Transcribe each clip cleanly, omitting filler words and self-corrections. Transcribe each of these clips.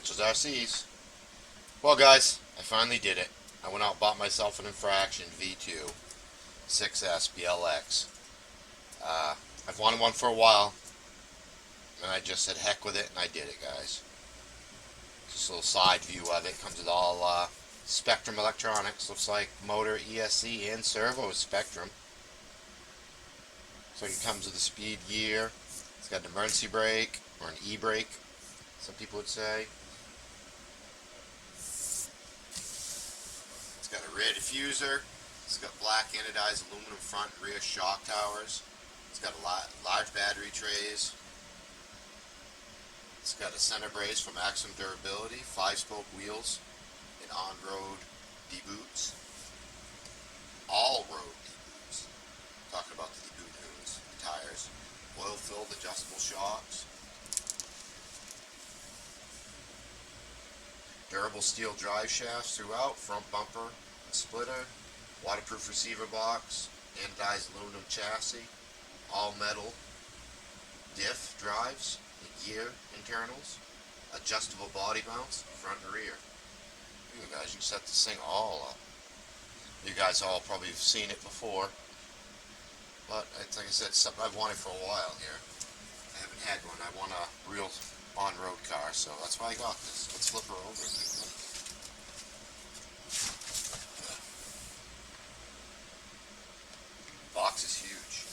Mitchell's RCs. Well guys, I finally did it. I went out and bought myself an Infraction V2 6S BLX. I've wanted one for a while, and I just said heck with it, and I did it, guys. Just a little side view of it. Comes with all Spectrum electronics. Looks like motor, ESC, and servo is Spectrum. So it comes with a speed gear. It's got an emergency brake, or an e-brake, some people would say. It's got a rear diffuser. It's got black anodized aluminum front and rear shock towers. It's got large battery trays. It's got a center brace for maximum durability, 5-spoke wheels, and on-road deboots. All-road deboots. Talking about the deboot news. Tires. Oil-filled adjustable shocks. Durable steel drive shafts throughout, front bumper and splitter, waterproof receiver box, anodized aluminum chassis, all metal diff drives, and gear internals, adjustable body mounts, front and rear. You guys, you can set this thing all up. You guys all probably have seen it before, but like I said, it's something I've wanted for a while here. I haven't had one. I want a real on-road car, so that's why I got this. Let's flip her over. Box is huge.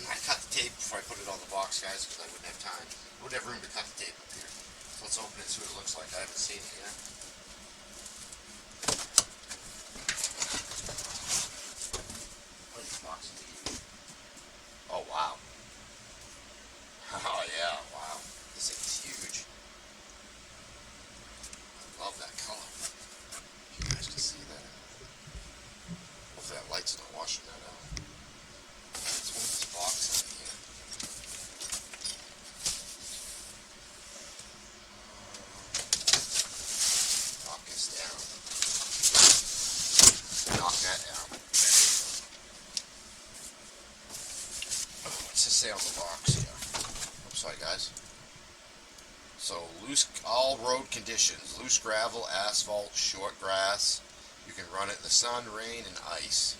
I cut the tape before I put it on the box, guys, because I wouldn't have time. I wouldn't have room to cut the tape up here. So let's open it and see what it looks like. I haven't seen it yet. Oh, this box is huge. Oh, wow. Oh, yeah, wow. This thing is huge. I love that color. You guys can see that. Hopefully that light's not washing that out. Let's move this box out of here. Knock this down. Knock that down. Oh, what's this say on the box here? I'm sorry, guys. So, loose, all road conditions. Loose gravel, asphalt, short grass. You can run it in the sun, rain, and ice.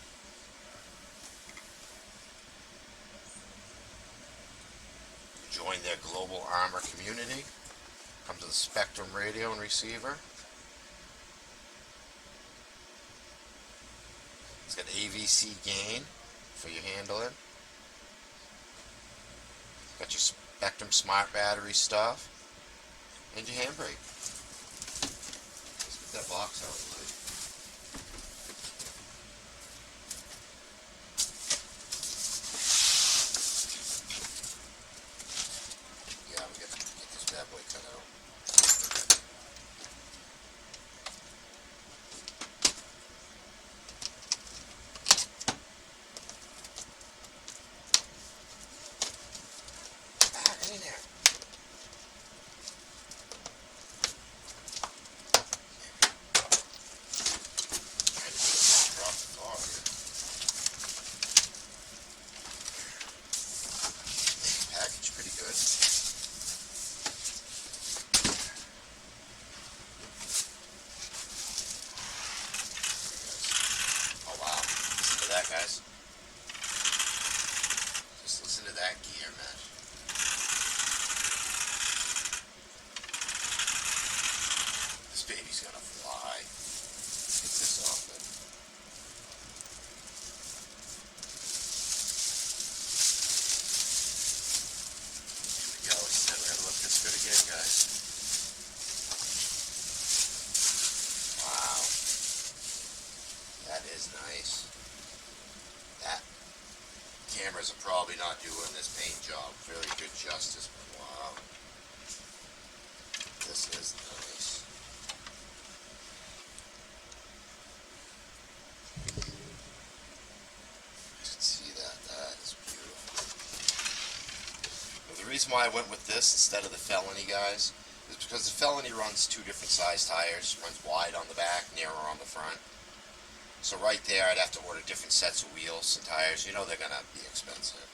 Join their global Arrma community. Comes with a Spectrum radio and receiver. It's got AVC gain for your handling. Got your Spectrum smart battery stuff. And your handbrake. Let's get that box out of the way. Yeah, we got to get this bad boy cut out. Get in there. Package pretty good. Oh wow, listen to that, guys. Just listen to that gear, man. This baby's gonna fly. Get this off it. Here we go. It's never gonna look this good again, guys. Wow. That is nice. That cameras are probably not doing this paint job very good justice, but wow. This is nice. You can see that. That is beautiful. But the reason why I went with this instead of the Felony, guys, is because the Felony runs two different size tires. Runs wide on the back, narrow on the front. So right there, I'd have to order different sets of wheels and tires. You know they're going to be expensive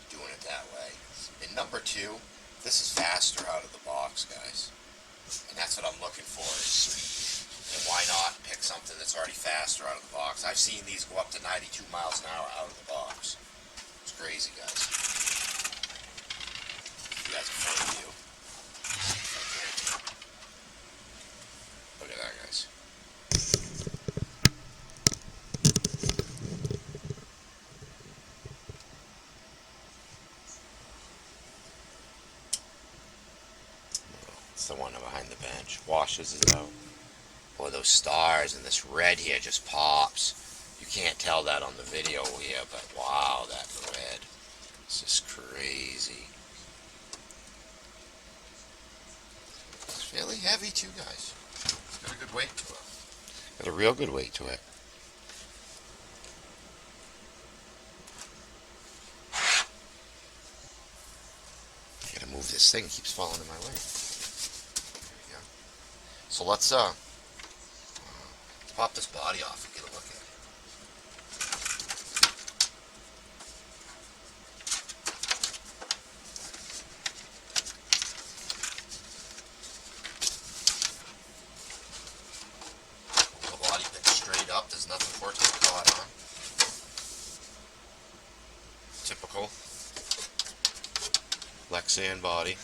doing it that way. And number two, this is faster out of the box, guys. And that's what I'm looking for is speed. And why not pick something that's already faster out of the box? I've seen these go up to 92 miles an hour out of the box. It's crazy, guys. You guys are front view. Look at that, guys. It's the one behind the bench. Washes it out. Boy, those stars and this red here just pops. You can't tell that on the video here, but wow, that red. This is crazy. It's fairly heavy too, guys. It's got a good weight to it. Got a real good weight to it. Gotta move this thing. It keeps falling in my way. There we go. So let's pop this body off and get a look at it. The body pitch straight up. There's nothing for it to get caught on. Typical Lexan body.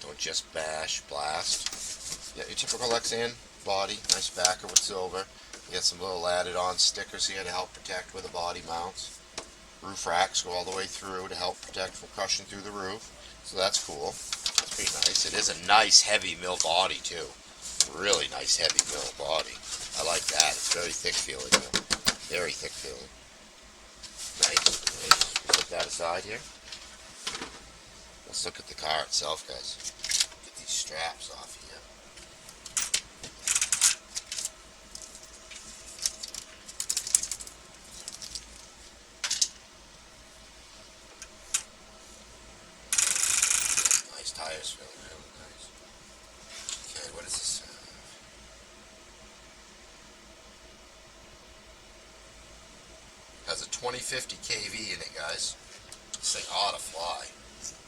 Don't just bash, blast. Yeah, your typical Lexan body, nice backer with silver. You got some little added on stickers here to help protect where the body mounts. Roof racks go all the way through to help protect from crushing through the roof. So that's cool. That's pretty nice. It is a nice heavy mill body too. Really nice heavy mill body. I like that. It's very thick feeling. Very thick feeling. Nice. Put that aside here. Let's look at the car itself, guys. Get these straps off here. Nice tires, feeling really nice. Okay, what is this? Has a 2050 kV in it, guys. This thing ought to fly.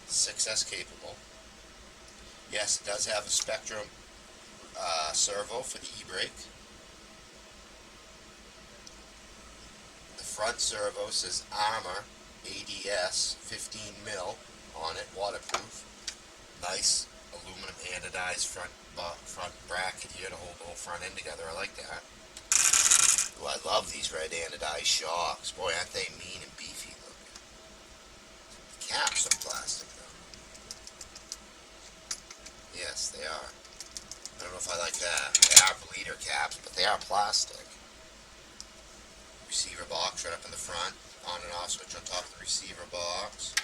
6S capable. Yes, it does have a Spectrum servo for the e-brake. The front servo says Arrma ADS 15 mil on it, waterproof. Nice aluminum anodized front bracket here to hold the whole front end together. I like that. Ooh, I love these red anodized shocks. Boy, aren't they mean and beefy looking. The caps are plastic though. Yes, they are. I don't know if I like that. They are bleeder caps, but they are plastic. Receiver box right up in the front. On and off switch on top of the receiver box.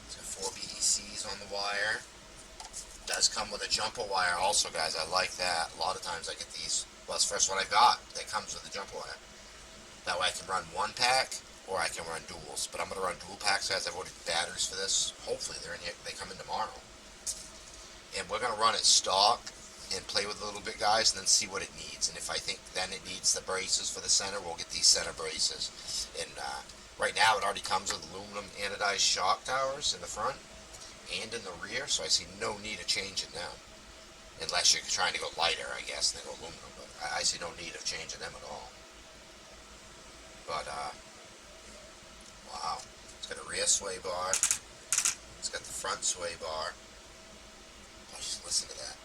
It's got 4 BECs on the wire. It does come with a jumper wire also, guys. I like that. A lot of times I get these. Well, it's the first one I got that comes with a jumper wire. That way I can run one pack or I can run duals. But I'm going to run dual packs, guys. I've ordered batteries for this. Hopefully they're in here. They come in tomorrow. And we're going to run it stock and play with it a little bit, guys, and then see what it needs. And if I think then it needs the braces for the center, we'll get these center braces. And right now it already comes with aluminum anodized shock towers in the front and in the rear, so I see no need of changing them. Unless you're trying to go lighter, I guess, and then go aluminum. But I see no need of changing them at all. But, wow. It's got a rear sway bar. It's got the front sway bar. Oh, just listen to that.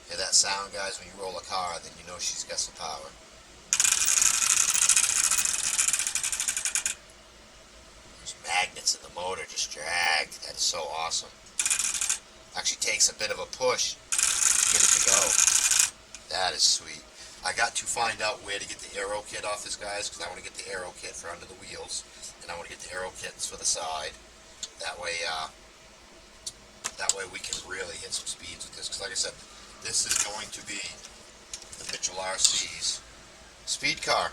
Hear that sound, guys? When you roll a car, then you know she's got some power. Those magnets in the motor just drag. That is so awesome. Actually takes a bit of a push to get it to go. That is sweet. I got to find out where to get the aero kit off this, guys, because I want to get the aero kit for under the wheels, and I want to get the aero kits for the side. That way we can really hit some speeds with this. Because like I said, this is going to be the Mitchell RC's speed car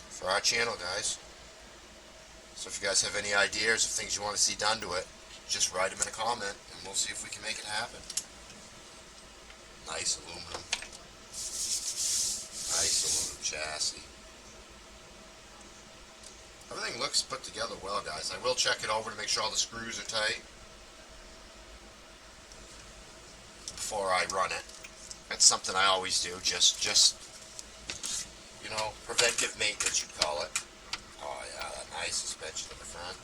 for our channel, guys. So if you guys have any ideas of things you want to see done to it, just write them in a comment, and we'll see if we can make it happen. Nice aluminum. Nice aluminum chassis. Everything looks put together well, guys. I will check it over to make sure all the screws are tight before I run it. That's something I always do, just preventive maintenance, you call it. Oh yeah, that nice suspension in the front.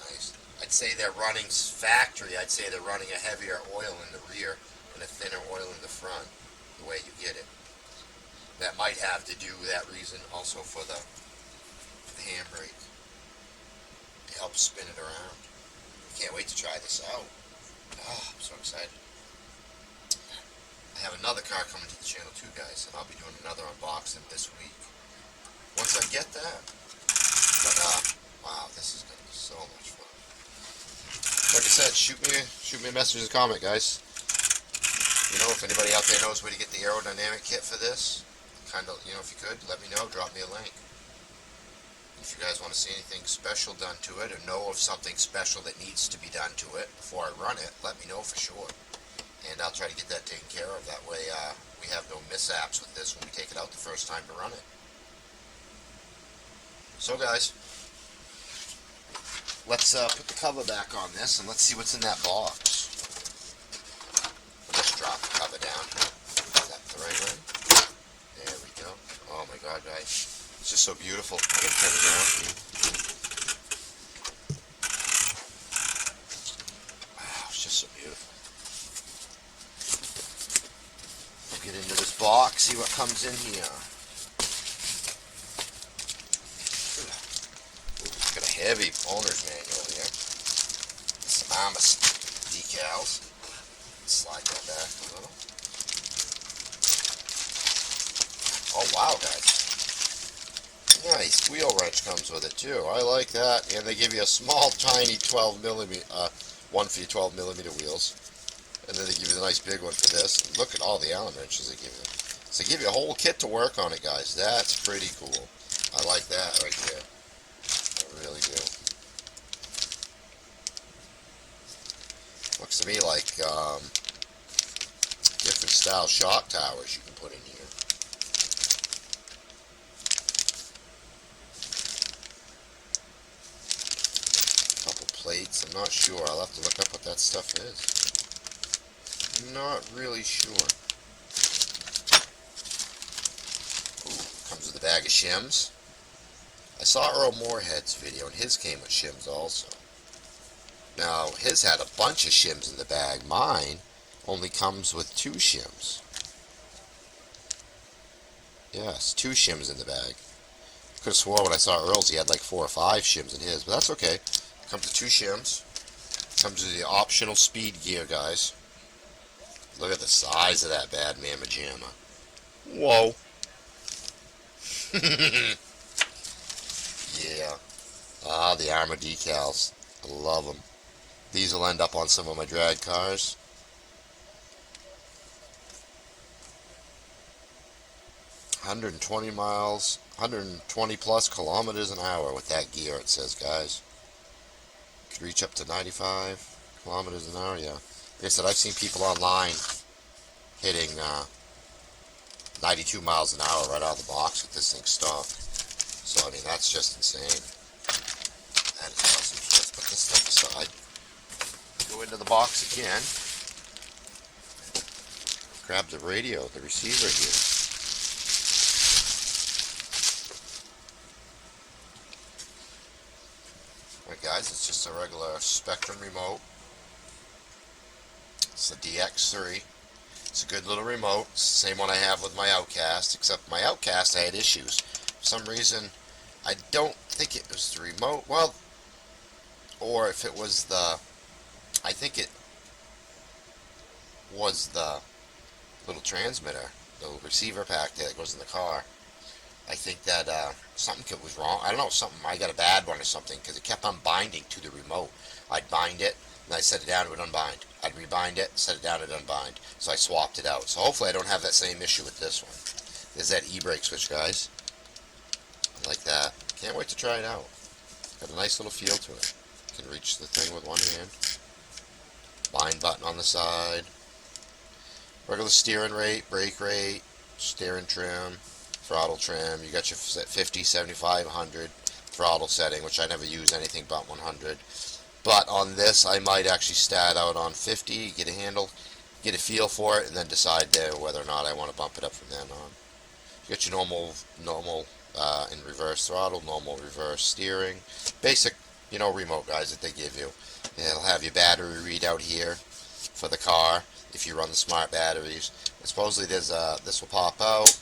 Nice. I'd say they're running factory. I'd say they're running a heavier oil in the rear and a thinner oil in the front, the way you get it. That might have to do that reason also for the handbrake. It helps spin it around. Can't wait to try this out. Oh, I'm so excited. I have another car coming to the channel too, guys, and I'll be doing another unboxing this week. Once I get that. But, wow, this is going to be so much fun. Like I said, shoot me a message or comment, guys. If anybody out there knows where to get the aerodynamic kit for this, if you could, let me know, drop me a link. If you guys want to see anything special done to it, or know of something special that needs to be done to it before I run it, let me know for sure. And I'll try to get that taken care of. That way we have no mishaps with this when we take it out the first time to run it. So guys, let's put the cover back on this and let's see what's in that box. I'll just drop the cover down. Is that the right way? There we go. Oh my god, guys. It's just so beautiful. I'm going to turn it around for you. Wow, it's just so beautiful. We'll get into this box, see what comes in here. Ooh, it's got a heavy owner's manual here. Some Arrma decals. Slide that back a little. Oh wow, guys. Nice wheel wrench comes with it too. I like that, and they give you a small, tiny 12 millimeter, one for your 12 millimeter wheels, and then they give you the nice big one for this. Look at all the Allen wrenches they give you. So they give you a whole kit to work on it, guys. That's pretty cool. I like that right there. I really do. Looks to me like different style shock towers you can put in here. Plates. I'm not sure. I'll have to look up what that stuff is. I'm not really sure. Ooh, comes with a bag of shims. I saw Earl Moorhead's video, and his came with shims also. Now, his had a bunch of shims in the bag. Mine only comes with 2 shims. Yes, 2 shims in the bag. I could have swore when I saw Earl's he had like 4 or 5 shims in his, but that's okay. Comes with 2 shims. Comes with the optional speed gear, guys. Look at the size of that bad mamma jamma. Whoa. Yeah. Ah, the Arrma decals. I love them. These will end up on some of my drag cars. $120 miles, 120 plus kilometers an hour with that gear, it says, guys. Could reach up to 95 kilometers an hour, yeah. Like I said, I've seen people online hitting 92 miles an hour right out of the box with this thing stocked. So, I mean, that's just insane. That is awesome. So let's put this stuff aside. Go into the box again. Grab the radio, the receiver here. Alright guys, it's just a regular Spectrum remote. It's the DX3. It's a good little remote. It's the same one I have with my Outcast, except my Outcast I had issues. For some reason, I don't think it was the remote. Well, or if it was the... I think it was the little transmitter, the receiver pack that goes in the car. I think that something was wrong. I don't know, something. I got a bad one or something because it kept unbinding to the remote. I'd bind it, and I'd set it down, it would unbind. I'd rebind it, set it down, it would unbind. So I swapped it out. So hopefully I don't have that same issue with this one. There's that e-brake switch, guys. I like that. Can't wait to try it out. Got a nice little feel to it. Can reach the thing with one hand. Bind button on the side. Regular steering rate, brake rate, steering trim. throttle trim. You got your 50, 75, 100 throttle setting, which I never use anything but 100. But on this, I might actually start out on 50, get a handle, get a feel for it, and then decide there whether or not I want to bump it up from then on. You got your normal in reverse throttle, normal reverse steering, basic, remote guys that they give you. It'll have your battery readout here for the car if you run the smart batteries. And supposedly this will pop out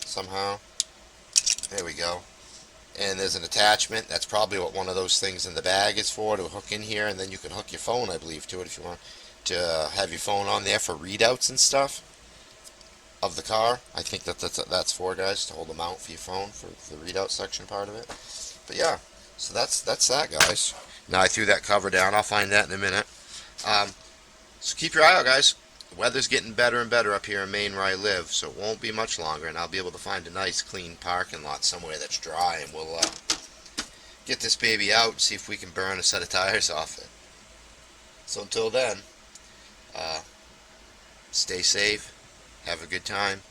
somehow. There we go. And there's an attachment. That's probably what one of those things in the bag is for, to hook in here, and then you can hook your phone, I believe, to it if you want to have your phone on there for readouts and stuff of the car. I think that's for, guys, to hold the mount for your phone for the readout section part of it. But yeah, so that's that, guys. Now I threw that cover down. I'll find that in a minute. So keep your eye out, guys. The weather's getting better and better up here in Maine where I live, so it won't be much longer, and I'll be able to find a nice clean parking lot somewhere that's dry, and we'll get this baby out and see if we can burn a set of tires off it. So until then, stay safe, have a good time,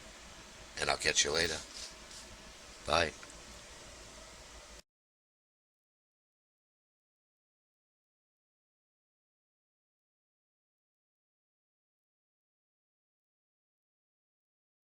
and I'll catch you later. Bye.